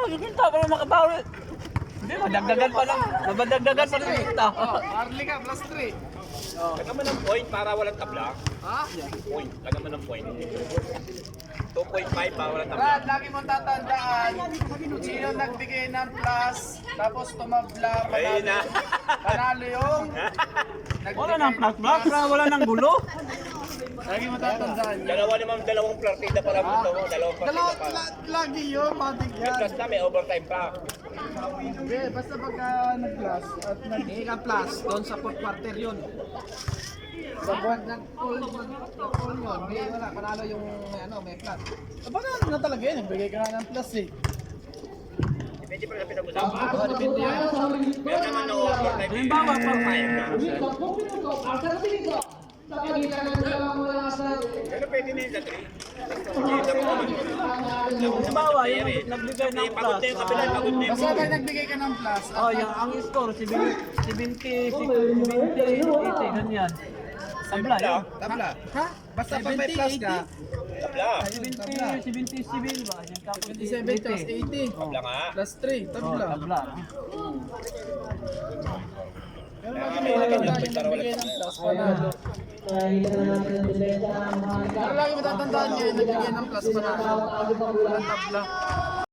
magkikinta para makabawi. Hindi, madagdagan pa lang. Madagdagan pa lang yung kita. Marley ka, plus 3. Lagyan mo ng point para walang tabla. Ha? Point. Lagyan mo ng point. 2.5 para walang tabla. Brad, lagi mong tatandaan, kung sino nagbigay ng plus, tapos tumabla, Ayun na. panalo yung Wala nang plus, wala nang gulo. Lagi mong tatandaan yun. Dalawang partida pa lang ito. Dalawang partida pa. Lagi yun, matik May yan. plus na, may overtime pa. Hindi, basta pagka nag-plus at Hindi ka plus, doon sa fourth quarter yun. Sa buwan nag-pull yun, may wala, panalo yung may plus. panalo na talaga yun, nagbigay ka nga ng plus eh. Depende pa sa pinag-usapan. Depende yan. Meron naman no overtime. Halimbawa, pag Pero pwede na yun sa 3. halimbawa, yung nagbigay ng Pagod plus. na yung kabila, pagod na yung Basta pag nagbigay ka ng plus, Oh, yung ang score 70, 80, ganyan. Tabla yun. tabla. Ha? Basta pag may plus ka, tabla. 70 ba? Yung tapos 27 plus 80. Tabla nga. Plus 3, tabla. Tabla. Pero pag nagbigay ng plus, panalo. Pero lagi matatandaan nyo, nagbigay ng plus, panalo. Walang tabla.